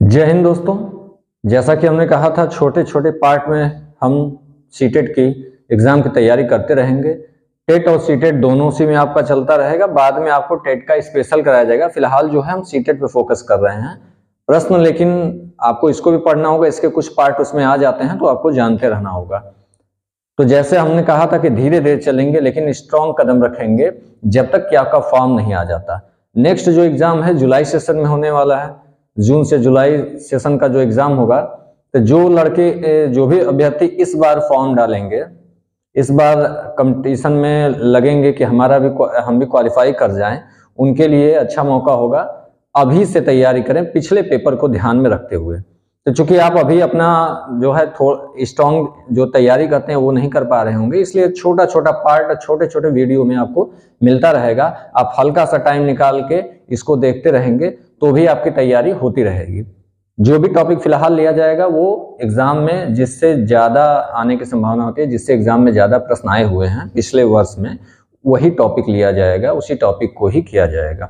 जय हिंद दोस्तों। जैसा कि हमने कहा था, छोटे छोटे पार्ट में हम सीटेट की एग्ज़ाम की तैयारी करते रहेंगे। टेट और सीटेट दोनों सी में आपका चलता रहेगा। बाद में आपको टेट का स्पेशल कराया जाएगा। फिलहाल जो है हम सीटेट पे फोकस कर रहे हैं प्रश्न, लेकिन आपको इसको भी पढ़ना होगा। इसके कुछ पार्ट उसमें आ जाते हैं तो आपको जानते रहना होगा। तो जैसे हमने कहा था कि धीरे धीरे चलेंगे लेकिन स्ट्रॉन्ग कदम रखेंगे जब तक कि आपका फॉर्म नहीं आ जाता। नेक्स्ट जो एग्ज़ाम है जुलाई सेशन में होने वाला है। जून से जुलाई सेशन का जो एग्ज़ाम होगा, तो जो लड़के जो भी अभ्यर्थी इस बार फॉर्म डालेंगे, इस बार कंपटीशन में लगेंगे कि हम भी क्वालिफाई कर जाएं, उनके लिए अच्छा मौका होगा। अभी से तैयारी करें पिछले पेपर को ध्यान में रखते हुए। तो चूंकि आप अभी अपना जो है स्ट्रॉन्ग जो तैयारी करते हैं वो नहीं कर पा रहे होंगे, इसलिए छोटा छोटा पार्ट छोटे छोटे वीडियो में आपको मिलता रहेगा। आप हल्का सा टाइम निकाल के इसको देखते रहेंगे तो भी आपकी तैयारी होती रहेगी। जो भी टॉपिक फिलहाल लिया जाएगा वो एग्जाम में जिससे ज़्यादा आने की संभावना होती है, जिससे एग्जाम में ज़्यादा प्रश्न आए हुए हैं पिछले वर्ष में, वही टॉपिक लिया जाएगा, उसी टॉपिक को ही किया जाएगा।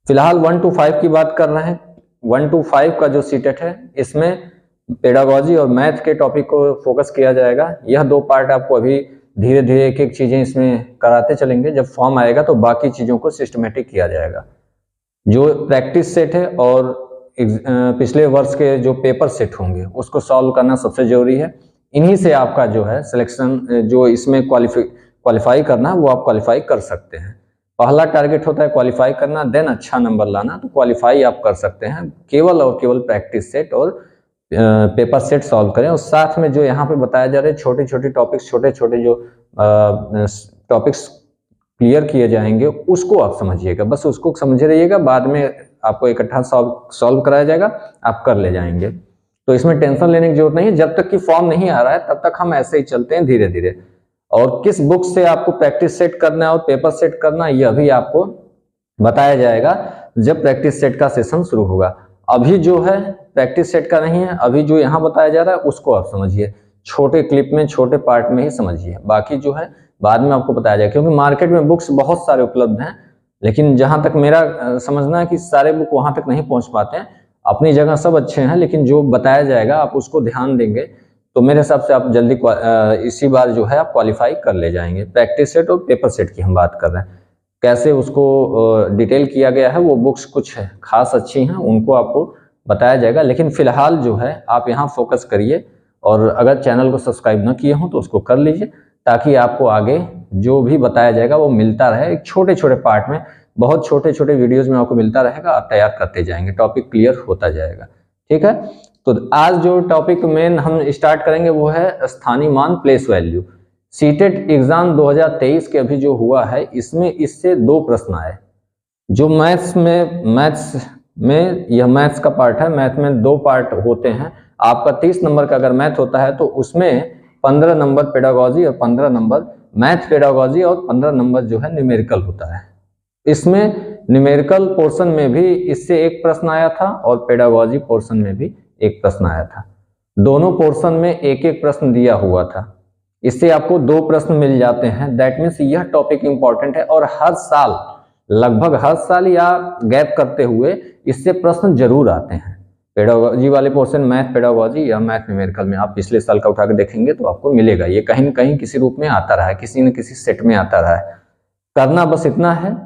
फिलहाल 1 to 5 की बात कर रहे हैं। 1 to 5 का जो सीटेट है इसमें पेडागोजी और मैथ के टॉपिक को फोकस किया जाएगा। यह दो पार्ट आपको अभी धीरे धीरे एक एक चीज़ें इसमें कराते चलेंगे। जब फॉर्म आएगा तो बाकी चीज़ों को सिस्टमेटिक किया जाएगा। जो प्रैक्टिस सेट है और पिछले वर्ष के जो पेपर सेट होंगे उसको सॉल्व करना सबसे जरूरी है। इन्हीं से आपका जो है सिलेक्शन, जो इसमें क्वालिफाई करना, वो आप क्वालिफाई कर सकते हैं। पहला टारगेट होता है क्वालिफाई करना, देन अच्छा नंबर लाना। तो क्वालिफाई आप कर सकते हैं केवल और केवल प्रैक्टिस सेट और पेपर सेट सॉल्व करें। और साथ में जो यहाँ पे बताया जा रहे छोटे छोटे टॉपिक्स, छोटे छोटे जो टॉपिक्स क्लियर किए जाएंगे उसको आप समझिएगा, बस उसको समझे रहिएगा। बाद में आपको इकट्ठा सॉल्व कराया जाएगा, आप कर ले जाएंगे। तो इसमें टेंशन लेने की जरूरत नहीं है। जब तक कि फॉर्म नहीं आ रहा है तब तक हम ऐसे ही चलते हैं धीरे धीरे। और किस बुक से आपको प्रैक्टिस सेट करना है और पेपर सेट करना है यह भी आपको बताया जाएगा जब प्रैक्टिस सेट का सेशन शुरू होगा। अभी जो है प्रैक्टिस सेट का नहीं है, अभी जो यहाँ बताया जा रहा है उसको आप समझिए, छोटे क्लिप में छोटे पार्ट में ही समझिए। बाकी जो है बाद में आपको बताया जाएगा, क्योंकि मार्केट में बुक्स बहुत सारे उपलब्ध हैं, लेकिन जहाँ तक मेरा समझना है कि सारे बुक वहाँ तक नहीं पहुँच पाते हैं। अपनी जगह सब अच्छे हैं, लेकिन जो बताया जाएगा आप उसको ध्यान देंगे तो मेरे हिसाब से आप जल्दी इसी बार जो है आप क्वालिफाई कर ले जाएंगे। प्रैक्टिस सेट और पेपर सेट की हम बात कर रहे हैं, कैसे उसको डिटेल किया गया है। वो बुक्स कुछ खास अच्छी हैं, उनको आपको बताया जाएगा। लेकिन फिलहाल जो है आप यहाँ फोकस करिए, और अगर चैनल को सब्सक्राइब ना किए हों तो उसको कर लीजिए, ताकि आपको आगे जो भी बताया जाएगा वो मिलता रहे। एक छोटे छोटे पार्ट में, बहुत छोटे छोटे वीडियोज में आपको मिलता रहेगा, आप तैयार करते जाएंगे, टॉपिक क्लियर होता जाएगा। ठीक है, तो आज जो टॉपिक मेन हम स्टार्ट करेंगे वो है स्थानीय मान, प्लेस वैल्यू। सीटेट एग्जाम 2023 के अभी जो हुआ है इसमें इससे दो प्रश्न आए। जो मैथ्स में यह मैथ्स का पार्ट है। मैथ में दो पार्ट होते हैं। आपका 30 नंबर का अगर मैथ होता है तो उसमें 15 नंबर पेडागोजी और 15 नंबर मैथ पेडागोजी और 15 नंबर जो है न्यूमेरिकल होता है। इसमें न्यूमेरिकल पोर्शन में भी इससे एक प्रश्न आया था और पेडागोजी पोर्शन में भी एक प्रश्न आया था। दोनों पोर्शन में एक एक प्रश्न दिया हुआ था। इससे आपको दो प्रश्न मिल जाते हैं। दैट मीन्स यह टॉपिक इंपॉर्टेंट है और हर साल, लगभग हर साल या गैप करते हुए इससे प्रश्न जरूर आते हैं। पेडागोजी वाले पोर्शन, मैथ पेडागोजी या मैथ न्यूमेरिकल में आप पिछले साल का उठा के देखेंगे तो आपको मिलेगा। ये कहीं न कहीं किसी रूप में आता रहा है, किसी न किसी सेट में आता रहा है। करना बस इतना है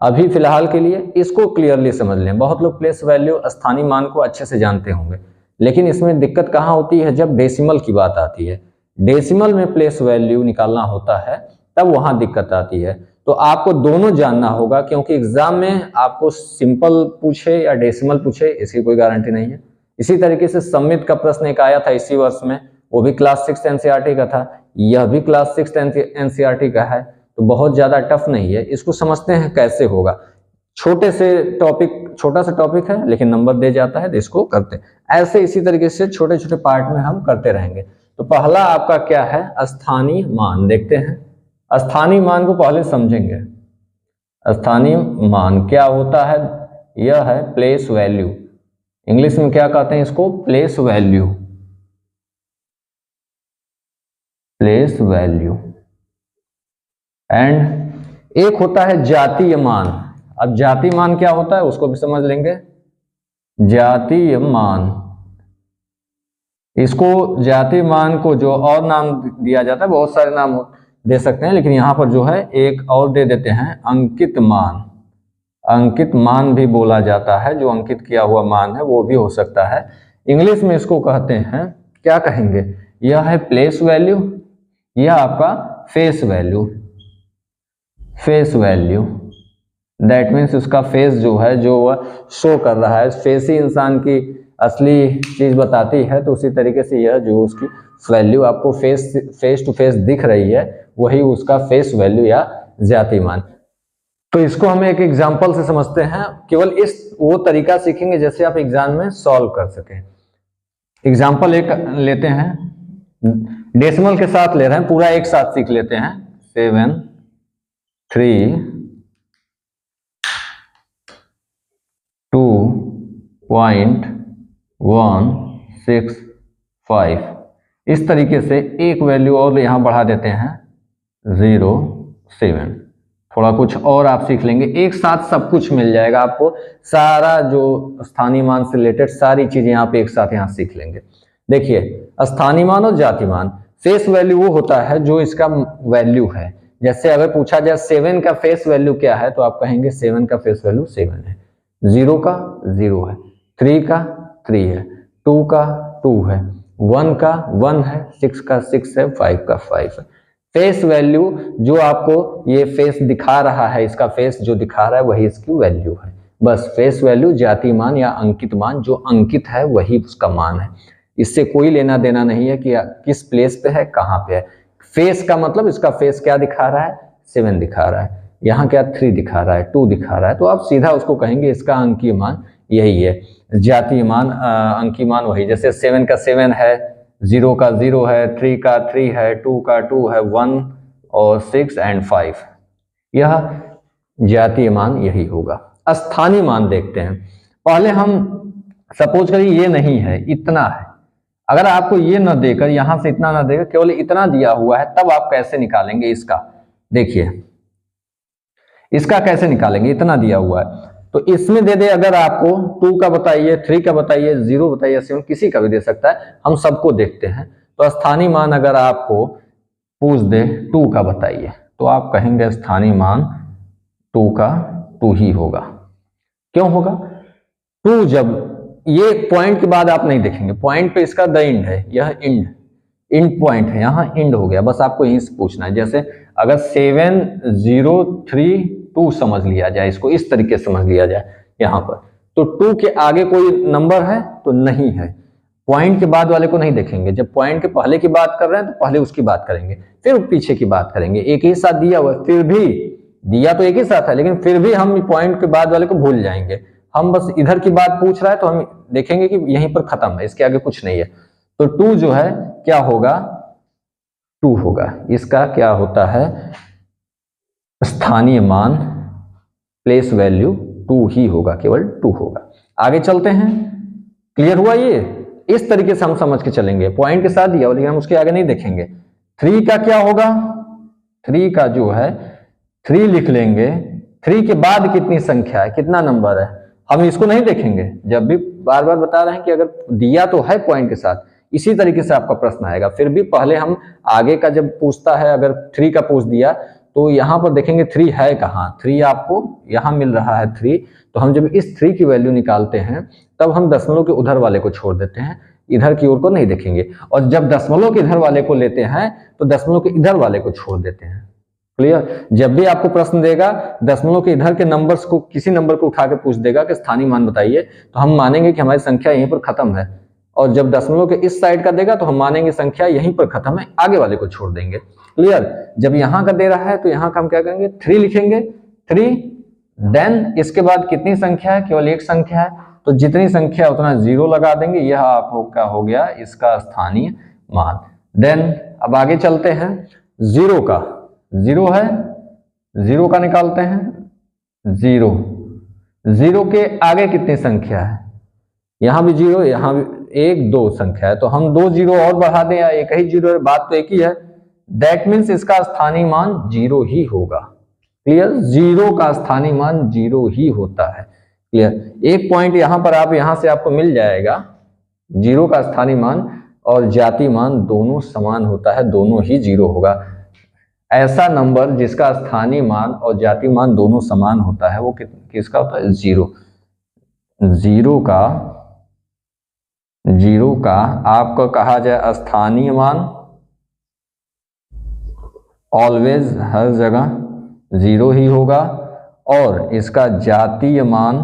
अभी फिलहाल के लिए, इसको क्लियरली समझ लें। बहुत लोग प्लेस वैल्यू, स्थानीय मान को अच्छे से जानते होंगे, लेकिन इसमें दिक्कत कहाँ होती है, जब डेसिमल की बात आती है। डेसिमल में प्लेस वैल्यू निकालना होता है, तब वहां दिक्कत आती है। तो आपको दोनों जानना होगा, क्योंकि एग्जाम में आपको सिंपल पूछे या डेसिमल पूछे इसकी कोई गारंटी नहीं है। इसी तरीके से सम्मित का प्रश्न एक आया था इसी वर्ष में, वो भी क्लास 6 एनसीईआरटी का था, यह भी क्लास 6 एनसीईआरटी का है। तो बहुत ज्यादा टफ नहीं है, इसको समझते हैं कैसे होगा। छोटा सा टॉपिक है लेकिन नंबर दे जाता है, तो इसको करते हैं ऐसे। इसी तरीके से छोटे छोटे पार्ट में हम करते रहेंगे। तो पहला आपका क्या है, स्थानीय मान। देखते हैं, स्थानीय मान को पहले समझेंगे। स्थानीय मान क्या होता है, यह है प्लेस वैल्यू। इंग्लिश में क्या कहते हैं इसको, place value. Place value. And एक होता है जातीय मान। अब जातीय मान क्या होता है उसको भी समझ लेंगे। जातीय मान, इसको जातीय मान को जो और नाम दिया जाता है, बहुत सारे नाम दे सकते हैं, लेकिन यहाँ पर जो है एक और दे देते हैं, अंकित मान। अंकित मान भी बोला जाता है, जो अंकित किया हुआ मान है वो भी हो सकता है। इंग्लिश में इसको कहते हैं, क्या कहेंगे, यह है प्लेस वैल्यू, यह आपका face value. Face value that means उसका फेस जो है, जो वह शो कर रहा है, फेस ही इंसान की असली चीज बताती है, तो उसी तरीके से यह जो उसकी वैल्यू आपको फेस टू फेस दिख रही है, वही उसका फेस वैल्यू या जाति मान। तो इसको हम एक एग्जांपल से समझते हैं, केवल इस वो तरीका सीखेंगे जैसे आप एग्जाम में सॉल्व कर सकें। एग्जांपल एक लेते हैं, डेसिमल के साथ ले रहे हैं, पूरा एक साथ सीख लेते हैं। 732.165। इस तरीके से एक वैल्यू और यहां बढ़ा देते हैं 07। थोड़ा कुछ और आप सीख लेंगे, एक साथ सब कुछ मिल जाएगा आपको, सारा जो स्थानीय मान से रिलेटेड सारी चीजें आप एक साथ यहां सीख लेंगे। देखिए, स्थानीय मान और जाति मान, फेस वैल्यू वो होता है जो इसका वैल्यू है। जैसे अगर पूछा जाए 7 का फेस वैल्यू क्या है, तो आप कहेंगे 7 का फेस वैल्यू 7 है, 0 का 0 है, 3 का 3 है, 2 का 2 है, 1 का 1 है, 6 का 6 है, 5 का 5 है। फेस वैल्यू जो आपको ये फेस दिखा रहा है, इसका फेस जो दिखा रहा है वही इसकी वैल्यू है। बस फेस वैल्यू जाति मान या अंकित मान, जो अंकित है वही उसका मान है। इससे कोई लेना देना नहीं है कि किस प्लेस पे है, कहाँ पे है। फेस का मतलब इसका फेस क्या दिखा रहा है, 7 दिखा रहा है, यहाँ क्या 3 दिखा रहा है, 2 दिखा रहा है, तो आप सीधा उसको कहेंगे इसका अंकीय मान यही है। जातीय मान अंकीय मान वही, जैसे 7 का 7 है, 0 का 0 है, 3 का 3 है, 2 का 2 है, 1 और 6 एंड 5, यह जातीय मान यही होगा। स्थानीय मान देखते हैं। पहले हम सपोज करिए ये नहीं है, इतना है। अगर आपको ये न देकर, यहां से इतना न देकर केवल इतना दिया हुआ है, तब आप कैसे निकालेंगे इसका। देखिए, इसका कैसे निकालेंगे, इतना दिया हुआ है तो इसमें दे दे, अगर आपको 2 का बताइए, 3 का बताइए, 0 बताइए, 7 किसी का भी दे सकता है, हम सबको देखते हैं। तो स्थानीय मान अगर आपको पूछ दे 2 का बताइए, तो आप कहेंगे स्थानीय मान 2 का 2 ही होगा। क्यों होगा, 2 जब ये पॉइंट के बाद आप नहीं देखेंगे, पॉइंट पे इसका द इंड है, यह इंड पॉइंट है, यहाँ इंड हो गया, बस आपको यहीं से पूछना है। जैसे अगर 7032 समझ लिया जाए, इसको इस तरीके से समझ लिया जाए यहाँ पर, तो 2 के आगे कोई नंबर है तो नहीं है, पॉइंट के बाद वाले को नहीं देखेंगे। जब पॉइंट के पहले की बात कर रहे हैं तो पहले उसकी बात करेंगे, फिर पीछे की बात करेंगे। एक ही साथ दिया हुआ, फिर भी दिया तो एक ही साथ है, लेकिन फिर भी हम पॉइंट के बाद वाले को भूल जाएंगे। हम बस इधर की बात पूछ रहा है तो हम देखेंगे कि यहीं पर खत्म है, इसके आगे कुछ नहीं है। तो 2 जो है क्या होगा, 2 होगा। इसका क्या होता है, स्थानीय मान प्लेस वैल्यू 2 ही होगा, केवल 2 होगा। आगे चलते हैं, क्लियर हुआ ये। इस तरीके से हम समझ के चलेंगे, पॉइंट के साथ दिया, लेकिन हम उसके आगे नहीं देखेंगे। 3 का क्या होगा, 3 का जो है 3 लिख लेंगे, 3 के बाद कितनी संख्या है, कितना नंबर है, हम इसको नहीं देखेंगे। जब भी बार बार बता रहे हैं कि अगर दिया तो है पॉइंट के साथ, इसी तरीके से आपका प्रश्न आएगा। फिर भी पहले हम आगे का जब पूछता है, अगर 3 का पूछ दिया तो यहाँ पर देखेंगे 3 है कहाँ, 3 आपको यहाँ मिल रहा है 3, तो हम जब इस 3 की वैल्यू निकालते हैं तब हम दशमलव के उधर वाले को छोड़ देते हैं, इधर की ओर को नहीं देखेंगे। और जब दशमलव के इधर वाले को लेते हैं तो दशमलव के इधर वाले को छोड़ देते हैं। क्लियर। जब भी आपको प्रश्न देगा दशमलव के इधर के नंबर्स को, किसी नंबर को उठा के पूछ देगा कि स्थानीय मान बताइए, तो हम मानेंगे कि हमारी संख्या यहीं पर खत्म है। और जब दशमलव के इस साइड का देगा तो हम मानेंगे संख्या यहीं पर खत्म है, आगे वाले को छोड़ देंगे। क्लियर। जब यहाँ का दे रहा है तो यहाँ का हम क्या करेंगे, 3 लिखेंगे, 3, देन इसके बाद कितनी संख्या है, केवल एक संख्या है, तो जितनी संख्या उतना 0 लगा देंगे, यह आपका हो गया इसका स्थानीय मान। देन अब आगे चलते हैं, 0 का 0 है, 0 का निकालते हैं, 0 के आगे कितनी संख्या है, यहां भी 0, यहां भी 1, 2 संख्या है, तो हम 2 0 और बढ़ा दें या एक ही 0 है, बात तो एक ही है। दैट मीन्स इसका स्थानीय मान 0 ही होगा। क्लियर। 0 का स्थानीय मान 0 ही होता है। क्लियर। एक पॉइंट यहाँ पर आप यहाँ से आपको मिल जाएगा, जीरो का स्थानीय मान और जातीय मान दोनों समान होता है, दोनों ही जीरो होगा। ऐसा नंबर जिसका स्थानीय मान और जातीय मान दोनों समान होता है वो किसका होता है? जीरो। जीरो का आपको कहा जाए स्थानीय मान, ऑलवेज हर जगह जीरो ही होगा, और इसका जातीय मान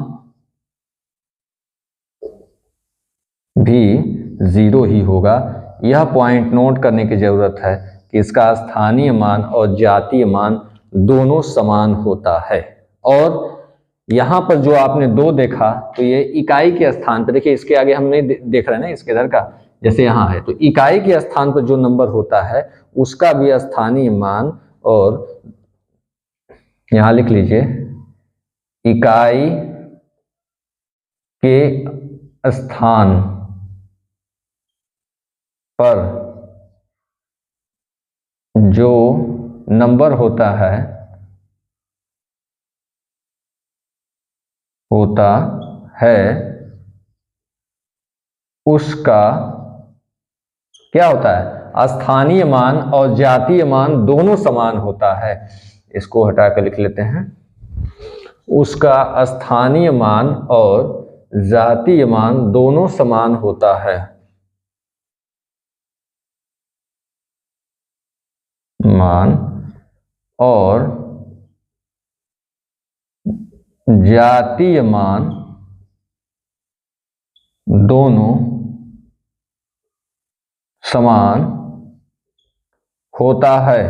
भी जीरो ही होगा। यह पॉइंट नोट करने की जरूरत है कि इसका स्थानीय मान और जातीय मान दोनों समान होता है। और यहां पर जो आपने दो देखा तो ये इकाई के स्थान पर, देखिए इसके आगे हम नहीं देख रहे हैं ना, इसके इधर का जैसे यहाँ है, तो इकाई के स्थान पर जो नंबर होता है उसका भी स्थानीय मान, और यहां लिख लीजिए इकाई के स्थान पर जो नंबर होता है उसका क्या होता है? स्थानीय मान और जातीय मान दोनों समान होता है। इसको हटा कर लिख लेते हैं, उसका स्थानीय मान और जातीय मान दोनों समान होता है। मान और जातीय मान दोनों समान होता है।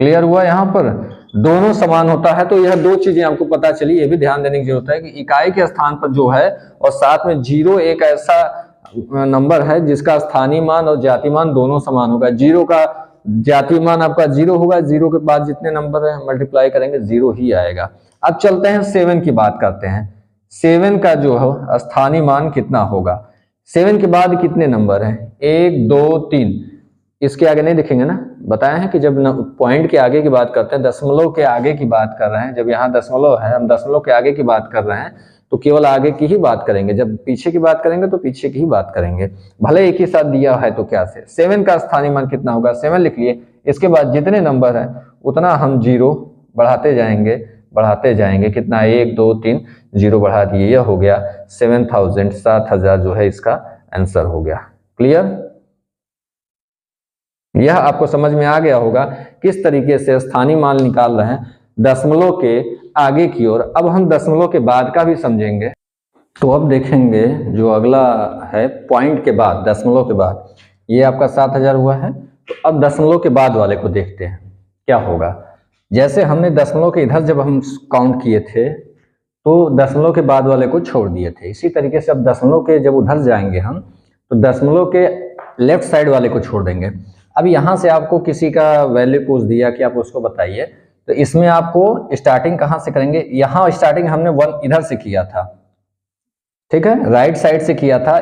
क्लियर हुआ? यहां पर दोनों समान होता है, तो यह दो चीजें आपको पता चली। ये भी ध्यान देने की जरूरत है कि इकाई के स्थान पर जो है और साथ में जीरो एक ऐसा नंबर है जिसका स्थानीय मान और जातीय मान दोनों समान होगा। जीरो का जातीय मान आपका जीरो होगा, जीरो के बाद जितने नंबर है मल्टीप्लाई करेंगे जीरो ही आएगा। अब चलते हैं 7 की बात करते हैं। 7 का जो है स्थानीय मान कितना होगा? 7 के बाद कितने नंबर हैं? 1 2 3, इसके आगे नहीं दिखेंगे ना। बताया है कि जब पॉइंट के आगे की बात करते हैं, दशमलव के आगे की बात कर रहे हैं, जब यहाँ दशमलव है हम दशमलव के आगे की बात कर रहे हैं तो केवल आगे की ही बात करेंगे, जब पीछे की बात करेंगे तो पीछे की ही बात करेंगे, भले एक ही साथ दिया है तो क्या से। 7 का स्थानीय मान कितना होगा? 7 लिख लिए, इसके बाद जितने नंबर हैं उतना हम जीरो बढ़ाते जाएंगे। कितना? 1 2 3 जीरो बढ़ा दिए, यह हो गया 7000, 7000 जो है इसका आंसर हो गया। क्लियर? यह आपको समझ में आ गया होगा किस तरीके से स्थानीय मान निकाल रहे हैं दशमलव के आगे की ओर। अब हम दशमलव के बाद का भी समझेंगे। तो अब देखेंगे जो अगला है पॉइंट के बाद, दशमलव के बाद, ये आपका 7000 हुआ है। तो अब दशमलव के बाद वाले को देखते हैं क्या होगा। जैसे हमने दशमलव के इधर जब हम काउंट किए थे तो दशमलव के बाद वाले को छोड़ दिए थे, इसी तरीके से अब दशमलव के जब उधर जाएंगे हम तो दशमलव के लेफ्ट साइड वाले को छोड़ देंगे। अब यहाँ से आपको किसी का वैल्यू पूछ दिया कि आप उसको बताइए, तो इसमें आपको स्टार्टिंग कहाँ से करेंगे? यहाँ स्टार्टिंग हमने 1 इधर से किया था, ठीक है, राइट साइड से किया था।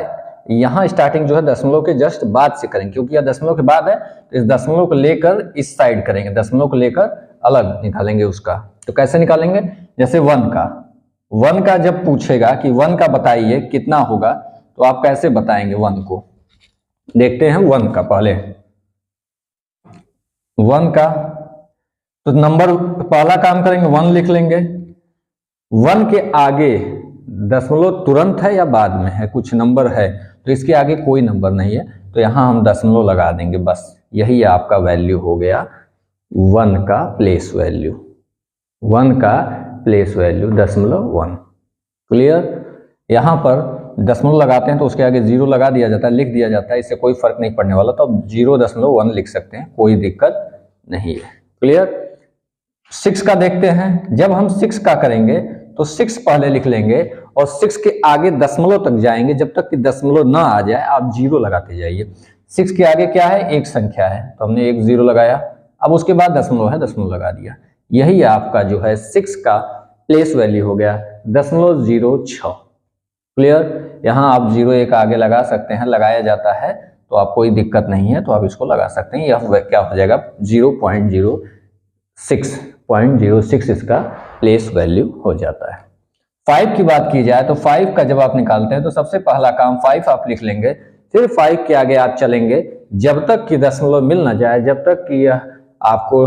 यहाँ स्टार्टिंग जो है दशमलव के जस्ट बाद से करेंगे, क्योंकि यह दशमलव के बाद है तो इस दशमलव को लेकर इस साइड करेंगे, दशमलव को लेकर अलग निकालेंगे उसका। तो कैसे निकालेंगे? जैसे 1 का जब पूछेगा कि 1 का बताइए कितना होगा, तो आप कैसे बताएंगे 1 को? देखते हैं 1 का पहले। 1 का तो नंबर पहला काम करेंगे 1 लिख लेंगे। 1 के आगे दशमलव तुरंत है या बाद में है? कुछ नंबर है तो इसके आगे कोई नंबर नहीं है, तो यहां हम दशमलव लगा देंगे, बस यही आपका वैल्यू हो गया 1 का प्लेस वैल्यू। 1 का प्लेस वैल्यू .1। क्लियर? यहां पर दशमलव लगाते हैं तो उसके आगे 0 लगा दिया जाता है, लिख दिया जाता है, इससे कोई फर्क नहीं पड़ने वाला, तो अब 0.1 लिख सकते हैं, कोई दिक्कत नहीं है। क्लियर? 6 का देखते हैं। जब हम 6 का करेंगे तो 6 पहले लिख लेंगे और 6 के आगे दशमलव तक जाएंगे, जब तक कि दशमलव ना आ जाए आप 0 लगाते जाइए। 6 के आगे क्या है? एक संख्या है, तो हमने एक 0 लगाया। अब उसके बाद दशमलव है, दशमलव लगा दिया। यही आपका जो है 6 का प्लेस वैल्यू हो गया 0.06। क्लियर? यहाँ आप 0 एक आगे लगा सकते हैं, लगाया जाता है तो आप कोई दिक्कत नहीं है, तो आप इसको लगा सकते हैं। यह क्या हो जाएगा 0.06 इसका प्लेस वैल्यू हो जाता है। 5 की बात की जाए तो 5 का जब आप निकालते हैं तो सबसे पहला काम 5 आप लिख लेंगे, फिर 5 के आगे आप चलेंगे जब तक कि दशमलव मिल न जाए, जब तक कि यह आपको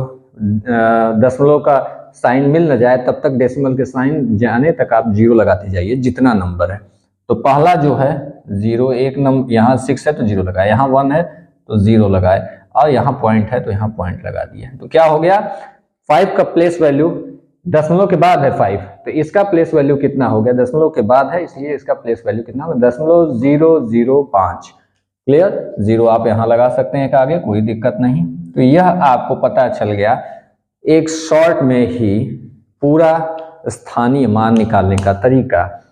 दशमलव का साइन मिल न जाए तब तक डेसिमल के साइन जाने तक आप 0 लगाते जाइए जितना नंबर है। तो पहला जो है 0, एक नंबर यहाँ 6 है तो 0 लगाए, यहाँ 1 है तो 0 लगाए, और यहाँ पॉइंट है तो यहाँ पॉइंट लगा दिया। तो क्या हो गया, 5 का प्लेस वैल्यू दशमलव के बाद है 5, तो इसका प्लेस वैल्यू कितना हो गया, दशमलव के बाद है इसलिए इसका प्लेस वैल्यू कितना होगा, 0.005। क्लियर, 0 आप यहाँ लगा सकते हैं एक आगे, कोई दिक्कत नहीं। तो यह आपको पता चल गया एक शॉर्ट में ही पूरा स्थानीय मान निकालने का तरीका,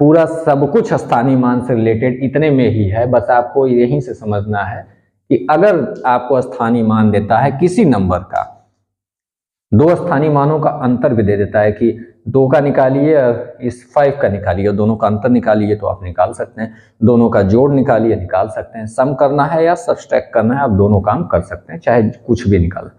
पूरा सब कुछ स्थानीय मान से रिलेटेड इतने में ही है। बस आपको यहीं से समझना है कि अगर आपको स्थानीय मान देता है किसी नंबर का, दो स्थानीय मानों का अंतर भी दे देता है कि 2 का निकालिए और इस 5 का निकालिए, दोनों का अंतर निकालिए, तो आप निकाल सकते हैं। दोनों का जोड़ निकालिए, निकाल सकते हैं। सम करना है या सब्सट्रैक्ट करना है, आप दोनों काम कर सकते हैं, चाहे कुछ भी निकाल।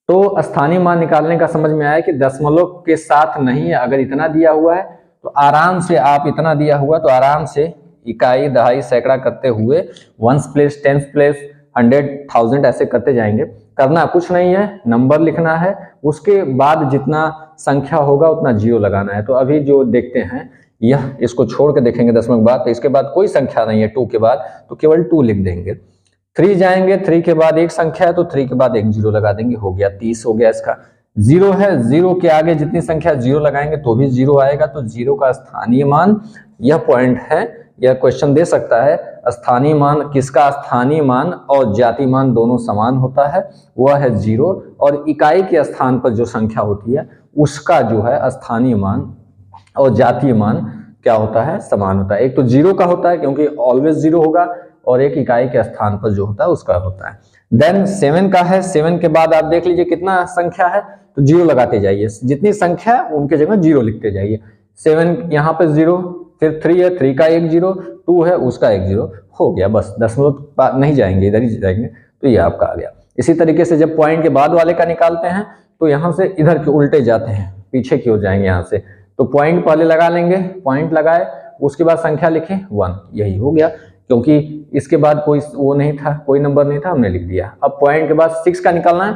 तो स्थानीय मान निकालने का समझ में आया कि दशमलव के साथ नहीं है। अगर इतना दिया हुआ है तो आराम से आप, इतना दिया हुआ तो आराम से इकाई, दहाई, सैकड़ा करते हुए वंस प्लेस, टेंथ प्लेस, 100, 1000 ऐसे करते जाएंगे। करना कुछ नहीं है, नंबर लिखना है, उसके बाद जितना संख्या होगा उतना 0 लगाना है। तो अभी जो देखते हैं यह, इसको छोड़ के देखेंगे दशमलव के बाद, तो इसके बाद कोई संख्या नहीं है 2 के बाद, तो केवल 2 लिख देंगे। 3 जाएंगे, 3 के बाद एक संख्या है तो 3 के बाद एक 0 लगा देंगे, हो गया 30 हो गया इसका। 0 है, 0 के आगे जितनी संख्या 0 लगाएंगे तो भी 0 आएगा, तो 0 का स्थानीय मान, यह पॉइंट है। यह क्वेश्चन दे सकता है स्थानीय मान किसका, स्थानीय मान और जाति मान दोनों समान होता है, वह है 0, और इकाई के स्थान पर जो संख्या होती है उसका जो है स्थानीय मान और जातीय मान क्या होता है, समान होता है। एक तो 0 का होता है क्योंकि ऑलवेज 0 होगा, और एक इकाई के स्थान पर जो होता है उसका होता है। देन 7 का है, 7 के बाद आप देख लीजिए कितना संख्या है तो 0 लगाते जाइए, जितनी संख्या है उनके जगह 0 लिखते जाइए। 7 यहाँ पे 0, फिर 3 है, 3 का एक 0, 2 है उसका एक 0, हो गया। बस दशमलव नहीं जाएंगे, इधर ही जाएंगे, तो ये आपका आ गया। इसी तरीके से जब पॉइंट के बाद वाले का निकालते हैं तो यहाँ से इधर के उल्टे जाते हैं, पीछे की ओर जाएंगे यहाँ से, तो पॉइंट पहले लगा लेंगे, पॉइंट लगाए उसके बाद संख्या लिखे 1, यही हो गया, क्योंकि इसके बाद कोई वो नहीं था, कोई नंबर नहीं था, हमने लिख दिया। अब पॉइंट के बाद 6 का निकालना है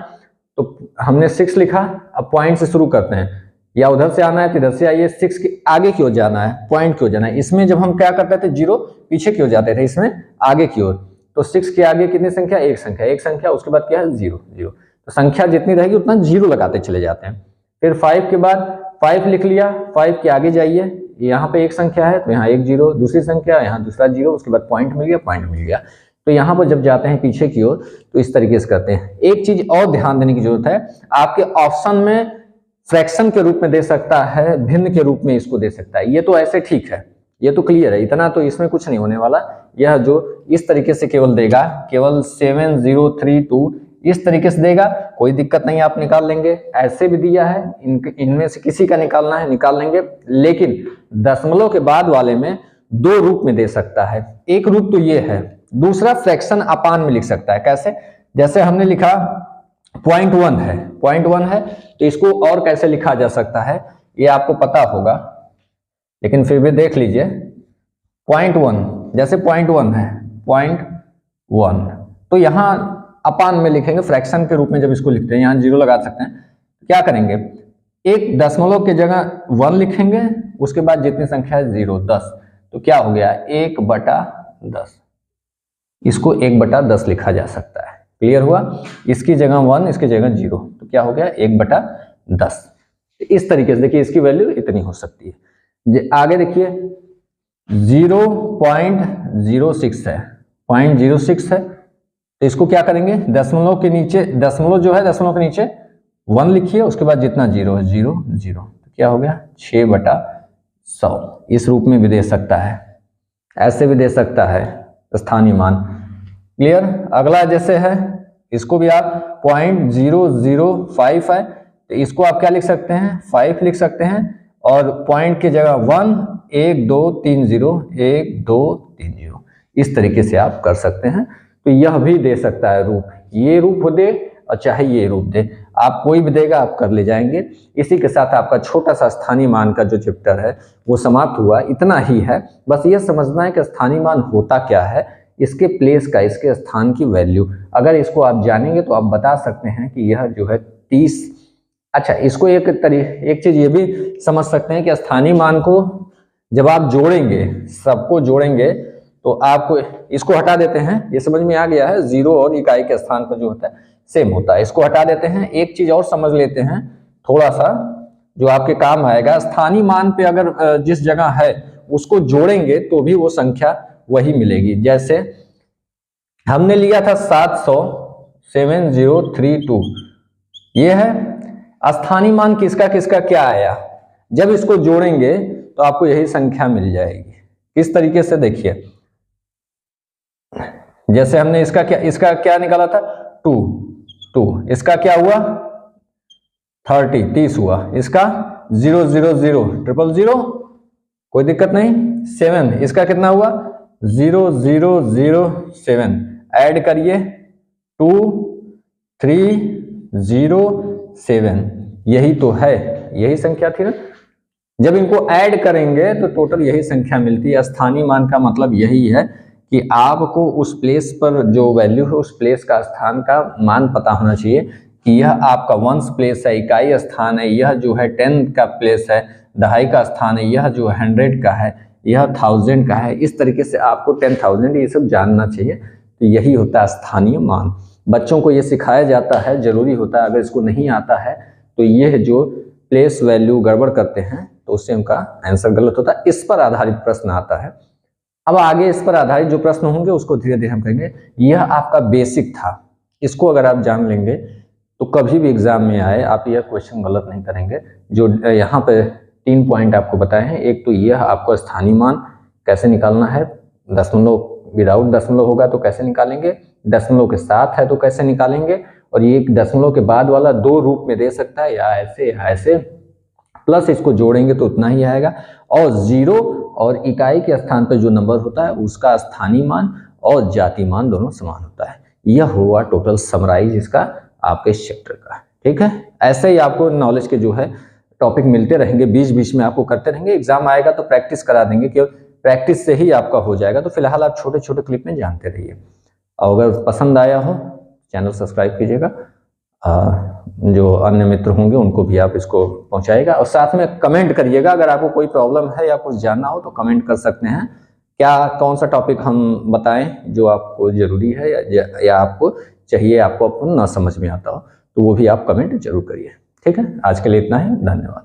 तो हमने 6 लिखा। अब पॉइंट से शुरू करते हैं, या उधर से आना है तो इधर से आइए, 6 के आगे की ओर जाना है, पॉइंट की ओर जाना है। इसमें जब हम क्या करते थे 0 पीछे की ओर जाते थे, इसमें आगे की ओर। तो 6 के आगे कितनी संख्या, एक संख्या, एक संख्या, उसके बाद क्या है 0, 0। तो संख्या जितनी रहेगी उतना 0 लगाते चले जाते हैं। फिर 5 के बाद 5 लिख लिया, 5 के आगे जाइए, यहाँ पे एक संख्या है तो यहाँ एक 0, दूसरी संख्या यहाँ दूसरा 0, उसके बाद पॉइंट मिल गया, पॉइंट मिल गया। तो यहाँ पर जब जाते हैं पीछे की ओर तो इस तरीके से करते हैं। एक चीज और ध्यान देने की जरूरत है, आपके ऑप्शन में फ्रैक्शन के रूप में दे सकता है, भिन्न के रूप में इसको दे सकता है। ये तो ऐसे ठीक है, ये तो क्लियर है, इतना तो इसमें कुछ नहीं होने वाला। यह जो इस तरीके से केवल देगा, केवल 7032 इस तरीके से देगा, कोई दिक्कत नहीं, आप निकाल लेंगे। ऐसे भी दिया है, इनमें से किसी का निकालना है निकाल लेंगे। लेकिन दशमलव के बाद वाले में 2 रूप में दे सकता है। एक रूप तो ये है, दूसरा फ्रैक्शन अपान में लिख सकता है। कैसे, जैसे हमने लिखा 0.1 है, 0.1 है तो इसको और कैसे लिखा जा सकता है ये आपको पता होगा, लेकिन फिर भी देख लीजिए। 0.1 जैसे 0.1 है, 0.1 तो यहाँ अपान में लिखेंगे, फ्रैक्शन के रूप में जब इसको लिखते हैं, यहाँ 0 लगा सकते हैं। क्या करेंगे, एक दशमलव के जगह 1 लिखेंगे, उसके बाद जितनी संख्या है 0, 10, तो क्या हो गया 1/10। इसको 1/10 लिखा जा सकता है। क्लियर हुआ, इसकी जगह 1, इसकी जगह 0, तो क्या हो गया 1/10। इस तरीके से देखिए इसकी वैल्यू इतनी हो सकती है। आगे देखिए 0.06 है, 0.06 है तो इसको क्या करेंगे, दशमलव के नीचे, दशमलव जो है दशमलव के नीचे 1 लिखिए, उसके बाद जितना 0 है 0, 0, तो क्या हो गया 6/100। इस रूप में भी दे सकता है, ऐसे भी दे सकता है स्थानीय मान। क्लियर। अगला जैसे है, इसको भी आप 0.005 है तो इसको आप क्या लिख सकते हैं 5 लिख सकते हैं, और पॉइंट की जगह 1, 1 2 3 0, 1 2 3 0, इस तरीके से आप कर सकते हैं। तो यह भी दे सकता है रूप, ये रूप दे और चाहे ये रूप दे। आप कोई भी देगा आप कर ले जाएंगे। इसी के साथ आपका छोटा सा स्थानीय मान का जो चैप्टर है वो समाप्त हुआ। इतना ही है, बस ये समझना है कि स्थानीय मान होता क्या है, इसके प्लेस का, इसके स्थान की वैल्यू। अगर इसको आप जानेंगे तो आप बता सकते हैं कि यह जो है 30। अच्छा, इसको एक चीज ये भी समझ सकते हैं कि स्थानीय मान को जब आप जोड़ेंगे, सबको जोड़ेंगे, तो आपको इसको हटा देते हैं। ये समझ में आ गया है, जीरो और इकाई के स्थान पर जो होता है सेम होता है। इसको हटा देते हैं। एक चीज और समझ लेते हैं थोड़ा सा, जो आपके काम आएगा। स्थानीय मान पे अगर जिस जगह है उसको जोड़ेंगे तो भी वो संख्या वही मिलेगी। जैसे हमने लिया था 700, 7032, ये है स्थानीय मान। किसका किसका क्या आया, जब इसको जोड़ेंगे तो आपको यही संख्या मिल जाएगी। किस तरीके से, देखिए, जैसे हमने इसका क्या निकाला था 2, इसका क्या हुआ 30 हुआ, इसका 000 000, कोई दिक्कत नहीं। 7, इसका कितना हुआ 0007, ऐड करिए 2307, यही तो है, यही संख्या थी ना। जब इनको ऐड करेंगे तो टोटल यही संख्या मिलती है। स्थानीय मान का मतलब यही है कि आपको उस प्लेस पर जो वैल्यू है उस प्लेस का, स्थान का मान पता होना चाहिए कि यह आपका वंश प्लेस है, इकाई स्थान है, यह जो है 10 का प्लेस है, दहाई का स्थान है, यह जो 100 का है, यह 1000 का है। इस तरीके से आपको 10,000 ये सब जानना चाहिए। तो यही होता है स्थानीय मान। बच्चों को ये सिखाया जाता है, जरूरी होता है। अगर इसको नहीं आता है तो यह जो प्लेस वैल्यू गड़बड़ करते हैं तो उससे उनका आंसर गलत होता है। इस पर आधारित प्रश्न आता है। अब आगे इस पर आधारित जो प्रश्न होंगे उसको धीरे धीरे हम कहेंगे। यह आपका बेसिक था, इसको अगर आप जान लेंगे तो कभी भी एग्जाम में आए आप यह क्वेश्चन गलत नहीं करेंगे। जो यहाँ पे 3 पॉइंट आपको बताए हैं, एक तो यह आपको स्थानीय मान कैसे निकालना है, दशमलव विदाउट दशमलव होगा तो कैसे निकालेंगे, दशमलव के साथ है तो कैसे निकालेंगे, और ये एक दशमलव के बाद वाला 2 रूप में दे सकता है, या ऐसे, प्लस इसको जोड़ेंगे तो उतना ही आएगा। और जीरो और इकाई के स्थान पर जो नंबर होता है उसका स्थानीय मान और जाति मान दोनों समान होता है। यह हुआ टोटल समराइज इसका आपके चैप्टर का। ठीक है, ऐसे ही आपको नॉलेज के जो है टॉपिक मिलते रहेंगे, बीच बीच में आपको करते रहेंगे। एग्जाम आएगा तो प्रैक्टिस करा देंगे, कि प्रैक्टिस से ही आपका हो जाएगा। तो फिलहाल आप छोटे छोटे क्लिप में जानते रहिए। और अगर पसंद आया हो चैनल सब्सक्राइब कीजिएगा, जो अन्य मित्र होंगे उनको भी आप इसको पहुंचाएगा, और साथ में कमेंट करिएगा। अगर आपको कोई प्रॉब्लम है या कुछ जानना हो तो कमेंट कर सकते हैं, क्या कौन सा टॉपिक हम बताएं जो आपको जरूरी है या आपको चाहिए, आपको ना समझ में आता हो, तो वो भी आप कमेंट जरूर करिए। ठीक है, आज के लिए इतना ही, धन्यवाद।